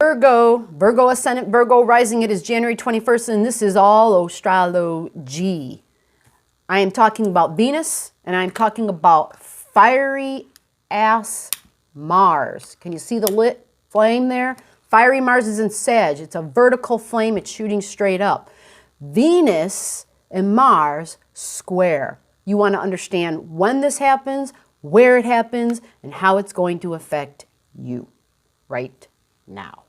Virgo Ascendant, Virgo Rising. It is January 21st, and this is all astrology. I am talking about Venus, and I'm talking about fiery ass Mars. Can you see the lit flame there? Fiery Mars is in Sag. It's a vertical flame. It's shooting straight up. Venus and Mars square. You want to understand when this happens, where it happens, and how it's going to affect you right now.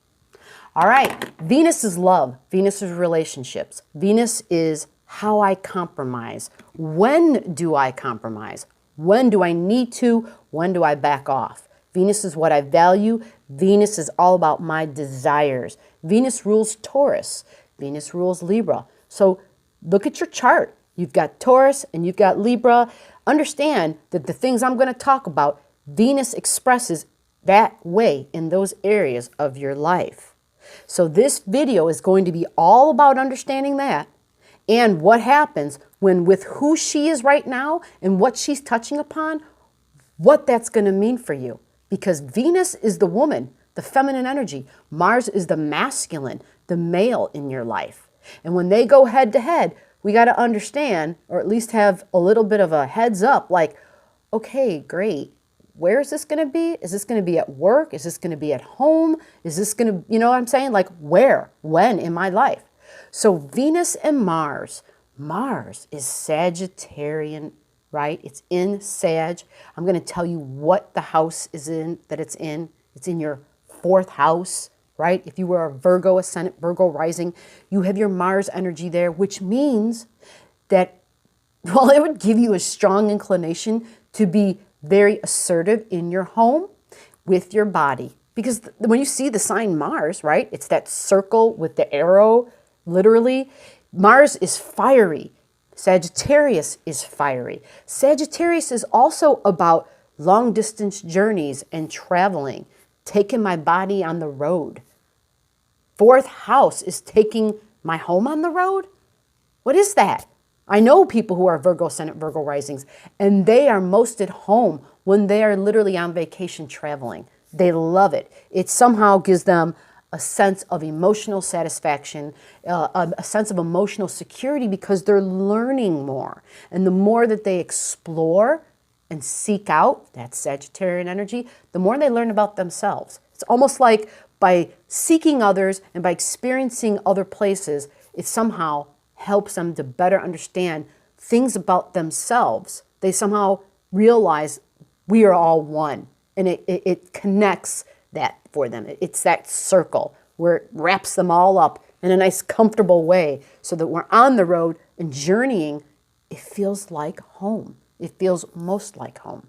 All right, Venus is love. Venus is relationships. Venus is how I compromise. When do I compromise? When do I need to? When do I back off? Venus is what I value. Venus is all about my desires. Venus rules Taurus. Venus rules Libra. So look at your chart. You've got Taurus and you've got Libra. Understand that the things I'm going to talk about, Venus expresses that way in those areas of your life. So this video is going to be all about understanding that and what happens when with who she is right now and what she's touching upon, what that's going to mean for you. Because Venus is the woman, the feminine energy. Mars is the masculine, the male in your life. And when they go head to head, we got to understand, or at least have a little bit of a heads up, like, okay, great. Where is this going to be? Is this going to be at work? Is this going to be at home? Is this going to, you know what I'm saying? Like where, when in my life? So Venus and Mars. Mars is Sagittarian, right? It's in Sag. I'm going to tell you what the house is in, that it's in. It's in your fourth house, right? If you were a Virgo Ascendant, Virgo Rising, you have your Mars energy there, which means that, well, it would give you a strong inclination to be very assertive in your home with your body. Because when you see the sign Mars, right, it's that circle with the arrow, literally. Mars is fiery. Sagittarius is fiery. Sagittarius is also about long distance journeys and traveling, taking my body on the road. Fourth house is taking my home on the road. What is that? I know people who are Virgo Ascendant, Virgo Risings, and they are most at home when they are literally on vacation traveling. They love it. It somehow gives them a sense of emotional satisfaction, a sense of emotional security because they're learning more. And the more that they explore and seek out that Sagittarian energy, the more they learn about themselves. It's almost like by seeking others and by experiencing other places, it somehow helps them to better understand things about themselves. They somehow realize we are all one, and it connects that for them. It's that circle where it wraps them all up in a nice, comfortable way so that we're on the road and journeying. It feels like home. It feels most like home.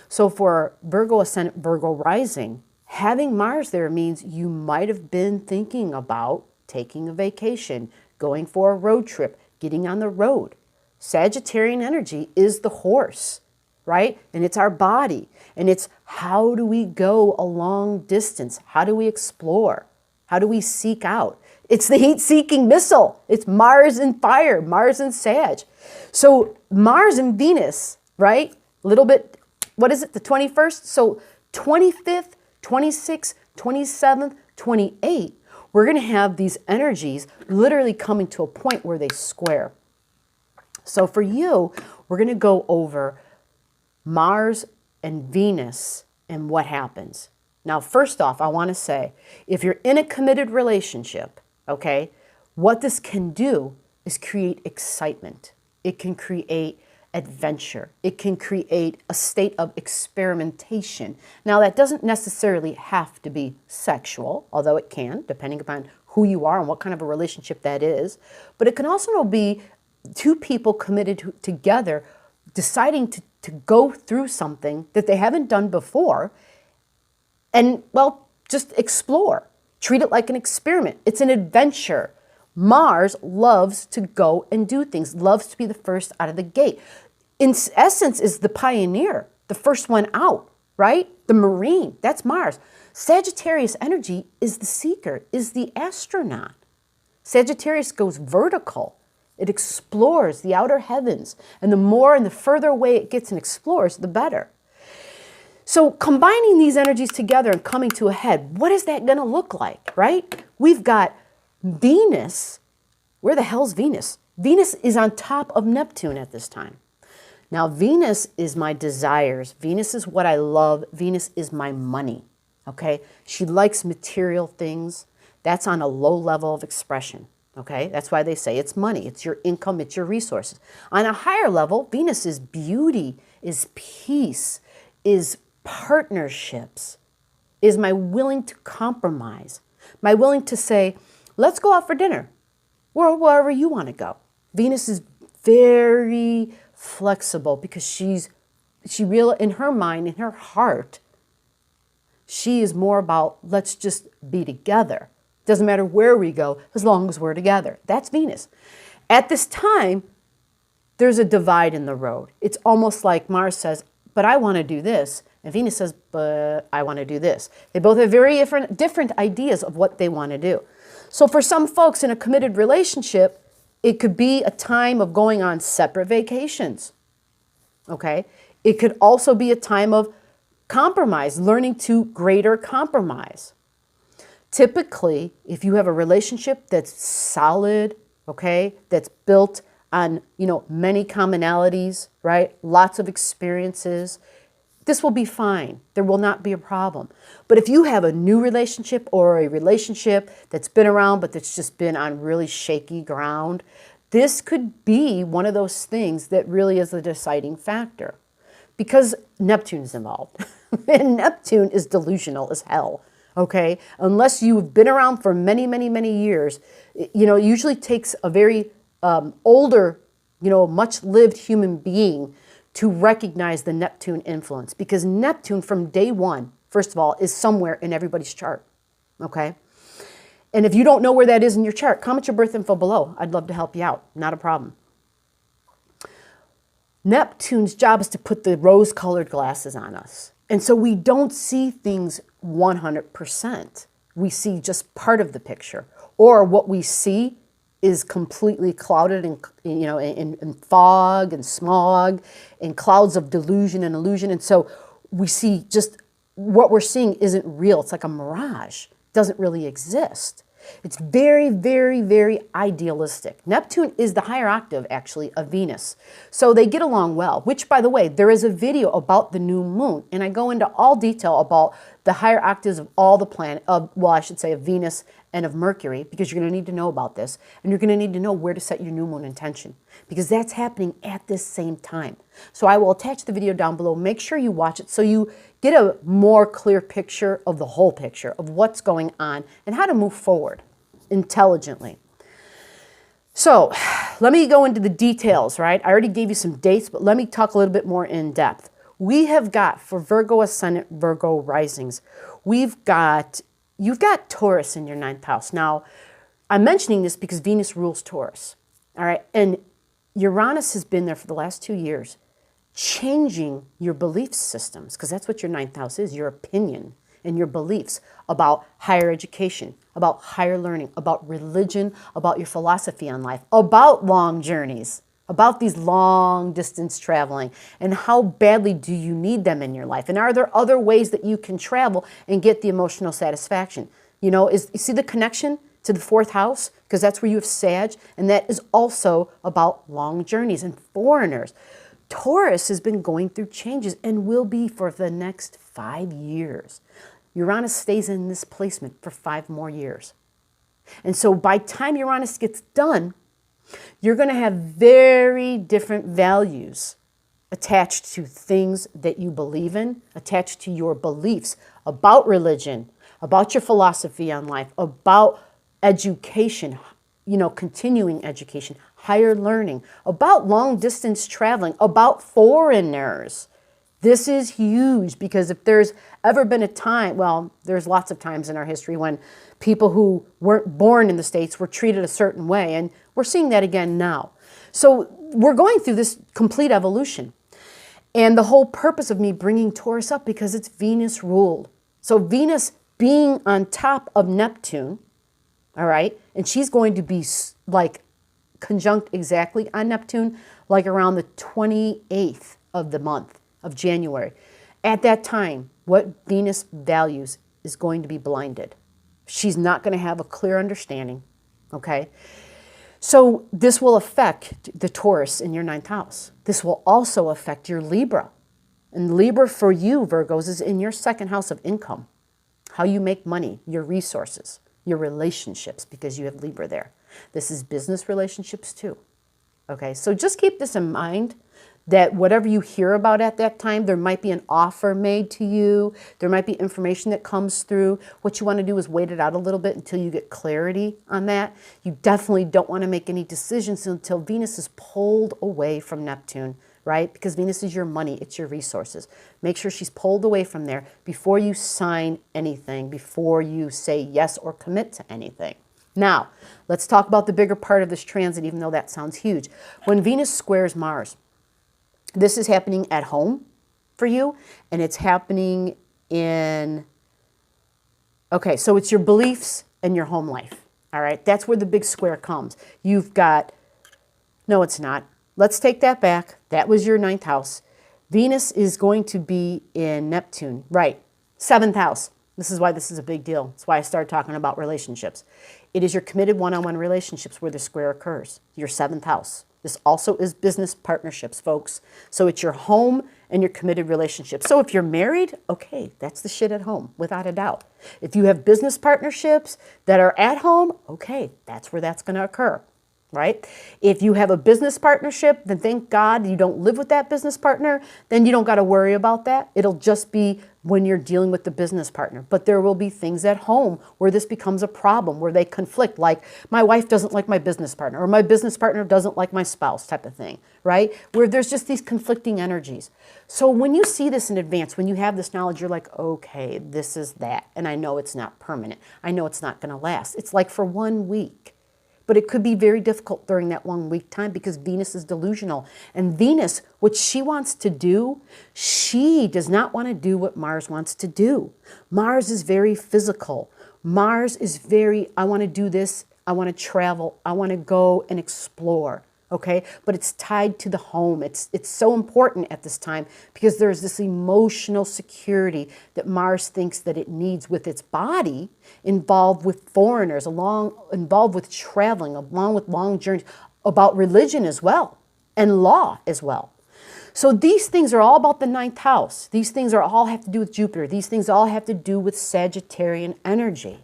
So for Virgo Ascendant, Virgo Rising, having Mars there means you might have been thinking about taking a vacation, going for a road trip, getting on the road. Sagittarian energy is the horse, right? And it's our body. And it's how do we go a long distance? How do we explore? How do we seek out? It's the heat-seeking missile. It's Mars and fire, Mars and Sag. So Mars and Venus, right? A little bit, what is it, the 21st? So 25th, 26th, 27th, 28th, we're going to have these energies literally coming to a point where they square. So for you, we're going to go over Mars and Venus and what happens. Now, first off, I want to say, if you're in a committed relationship, okay, what this can do is create excitement. It can create adventure. It can create a state of experimentation. Now, that doesn't necessarily have to be sexual, although it can, depending upon who you are and what kind of a relationship that is. But it can also be two people committed together deciding to go through something that they haven't done before and, well, just explore. Treat it like an experiment. It's an adventure. Mars loves to go and do things, loves to be the first out of the gate. In essence, is the pioneer, the first one out, right? The Marine, that's Mars. Sagittarius energy is the seeker, is the astronaut. Sagittarius goes vertical. It explores the outer heavens. And the more and the further away it gets and explores, the better. So combining these energies together and coming to a head, what is that going to look like, right? We've got Venus. Where the hell's Venus? Venus is on top of Neptune at this time. Now, Venus is my desires. Venus is what I love. Venus is my money, okay? She likes material things. That's on a low level of expression, okay? That's why they say it's money. It's your income. It's your resources. On a higher level, Venus is beauty, is peace, is partnerships, is my willing to compromise, my willing to say, let's go out for dinner, or wherever you want to go. Venus is very flexible because she in her mind, in her heart, she is more about let's just be together. Doesn't matter where we go as long as we're together. That's Venus. At this time, there's a divide in the road. It's almost like Mars says, but I want to do this. And Venus says, but I want to do this. They both have very different ideas of what they want to do. So for some folks in a committed relationship, it could be a time of going on separate vacations, okay? It could also be a time of compromise, learning to greater compromise. Typically, if you have a relationship that's solid, okay, that's built on, many commonalities, right? Lots of experiences, this will be fine. There will not be a problem. But if you have a new relationship or a relationship that's been around but that's just been on really shaky ground, this could be one of those things that really is the deciding factor because Neptune is involved. And Neptune is delusional as hell, okay? Unless you've been around for many, many, many years, it usually takes a very older, much-lived human being to recognize the Neptune influence because Neptune from day one, first of all, is somewhere in everybody's chart, okay? And if you don't know where that is in your chart, comment your birth info below. I'd love to help you out. Not a problem. Neptune's job is to put the rose-colored glasses on us. And so we don't see things 100%. We see just part of the picture. Or what we see is completely clouded in fog and smog and clouds of delusion and illusion. And so we see just what we're seeing isn't real. It's like a mirage. It doesn't really exist. It's very, very, very idealistic. Neptune is the higher octave, actually, of Venus. So they get along well, which, by the way, there is a video about the new moon. And I go into all detail about the higher octaves of all the planets, of Venus and of Mercury, because you're going to need to know about this. And you're going to need to know where to set your new moon intention, because that's happening at this same time. So I will attach the video down below. Make sure you watch it so you get a more clear picture of the whole picture of what's going on and how to move forward intelligently. So let me go into the details, right? I already gave you some dates, but let me talk a little bit more in depth. We have got, for Virgo Ascendant, Virgo Risings, you've got Taurus in your 9th house. Now, I'm mentioning this because Venus rules Taurus, all right? And Uranus has been there for the last 2 years, changing your belief systems, because that's what your 9th house is, your opinion and your beliefs about higher education, about higher learning, about religion, about your philosophy on life, about long journeys, about these long distance traveling, and how badly do you need them in your life? And are there other ways that you can travel and get the emotional satisfaction? You see the connection to the 4th house? Because that's where you have Sag, and that is also about long journeys and foreigners. Taurus has been going through changes and will be for the next 5 years. Uranus stays in this placement for 5 more years. And so by the time Uranus gets done, you're going to have very different values attached to things that you believe in, attached to your beliefs about religion, about your philosophy on life, about education, continuing education, higher learning, about long distance traveling, about foreigners. This is huge because if there's ever been a time, well, there's lots of times in our history when people who weren't born in the States were treated a certain way, and we're seeing that again now. So we're going through this complete evolution. And the whole purpose of me bringing Taurus up because it's Venus ruled. So Venus being on top of Neptune, all right, and she's going to be like conjunct exactly on Neptune, like around the 28th of the month of January. At that time, what Venus values is going to be blinded. She's not going to have a clear understanding, okay? So this will affect the Taurus in your 9th house. This will also affect your Libra. And Libra for you, Virgos, is in your 2nd house of income. How you make money, your resources, your relationships, because you have Libra there. This is business relationships too. Okay, so just keep this in mind, that whatever you hear about at that time, there might be an offer made to you. There might be information that comes through. What you want to do is wait it out a little bit until you get clarity on that. You definitely don't want to make any decisions until Venus is pulled away from Neptune, right? Because Venus is your money, it's your resources. Make sure she's pulled away from there before you sign anything, before you say yes or commit to anything. Now, let's talk about the bigger part of this transit, even though that sounds huge. When Venus squares Mars, this is happening at home for you, and it's happening in, okay, so it's your beliefs and your home life, all right? That's where the big square comes. You've got, no, it's not. Let's take that back. That was your 9th house. Venus is going to be in Neptune, right? 7th house. This is why this is a big deal. That's why I started talking about relationships. It is your committed one-on-one relationships where the square occurs, your 7th house. This also is business partnerships, folks. So it's your home and your committed relationships. So if you're married, okay, that's the shit at home, without a doubt. If you have business partnerships that are at home, okay, that's where that's going to occur, right? If you have a business partnership, then thank God you don't live with that business partner, then you don't got to worry about that. It'll just be when you're dealing with the business partner. But there will be things at home where this becomes a problem, where they conflict, like my wife doesn't like my business partner, or my business partner doesn't like my spouse, type of thing, right? Where there's just these conflicting energies. So when you see this in advance, when you have this knowledge, you're like, okay, this is that. And I know it's not permanent. I know it's not going to last. It's like for 1 week. But it could be very difficult during that 1 week time because Venus is delusional. And Venus, what she wants to do, she does not want to do what Mars wants to do. Mars is very physical. Mars is very, I want to do this, I want to travel, I want to go and explore. Okay, but it's tied to the home. It's so important at this time because there's this emotional security that Mars thinks that it needs with its body, involved with foreigners, involved with traveling, along with long journeys, about religion as well, and law as well. So these things are all about the 9th house. These things all have to do with Jupiter. These things all have to do with Sagittarian energy.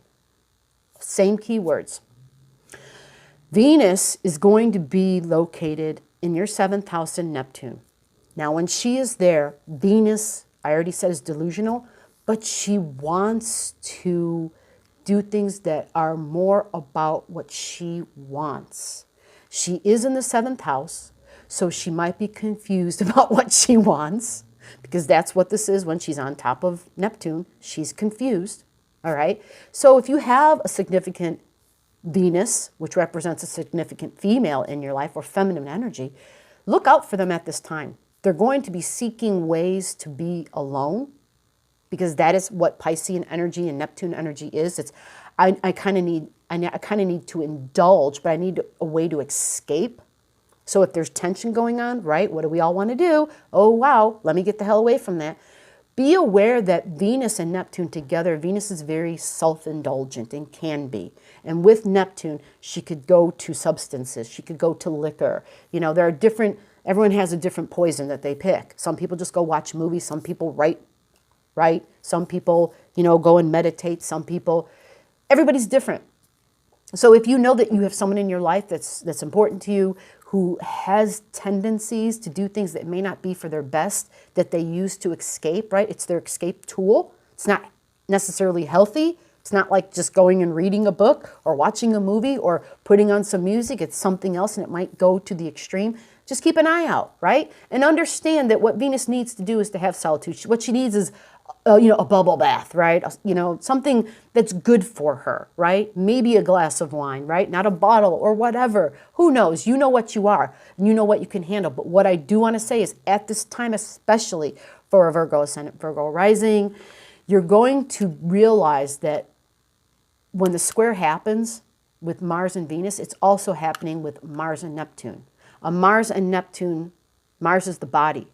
Same keywords. Venus is going to be located in your 7th house in Neptune. Now, when she is there, Venus, I already said, is delusional, but she wants to do things that are more about what she wants. She is in the 7th house, so she might be confused about what she wants, because that's what this is when she's on top of Neptune. She's confused, all right? So if you have a significant Venus, which represents a significant female in your life or feminine energy, look out for them at this time. They're going to be seeking ways to be alone because that is what Piscean energy and Neptune energy is. It's I kind of need to indulge, but I need a way to escape. So if there's tension going on, right, what do we all want to do? Oh, wow, let me get the hell away from that. Be aware that Venus and Neptune together, Venus is very self-indulgent and can be. And with Neptune, she could go to substances. She could go to liquor. You know, there are different, everyone has a different poison that they pick. Some people just go watch movies. Some people write, right? Some people, you know, go and meditate. Some people, everybody's different. So if you know that you have someone in your life that's important to you, who has tendencies to do things that may not be for their best, that they use to escape, right? It's their escape tool. It's not necessarily healthy. It's not like just going and reading a book or watching a movie or putting on some music. It's something else, and it might go to the extreme. Just keep an eye out, right? And understand that what Venus needs to do is to have solitude. What she needs is a bubble bath, right? Something that's good for her, right? Maybe a glass of wine, right? Not a bottle or whatever. Who knows? You know what you are, and you know what you can handle. But what I do want to say is at this time, especially for a Virgo Ascendant, Virgo rising, you're going to realize that when the square happens with Mars and Venus, it's also happening with Mars and Neptune. Mars and Neptune, Mars is the body.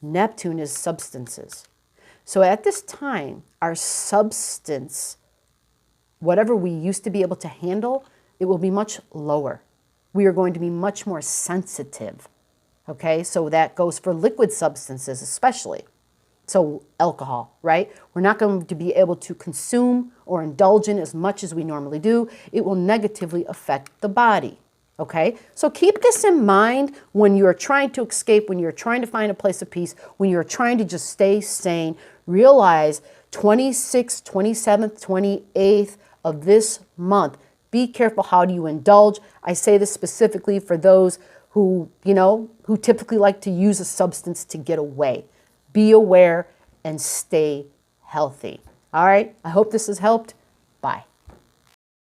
Neptune is substances. So at this time, our substance, whatever we used to be able to handle, it will be much lower. We are going to be much more sensitive. Okay, so that goes for liquid substances especially. So alcohol, right? We're not going to be able to consume or indulge in as much as we normally do. It will negatively affect the body. Okay, so keep this in mind when you're trying to escape, when you're trying to find a place of peace, when you're trying to just stay sane. Realize 26th, 27th, 28th of this month. Be careful how do you indulge. I say this specifically for those who, who typically like to use a substance to get away. Be aware and stay healthy. All right, I hope this has helped. Bye.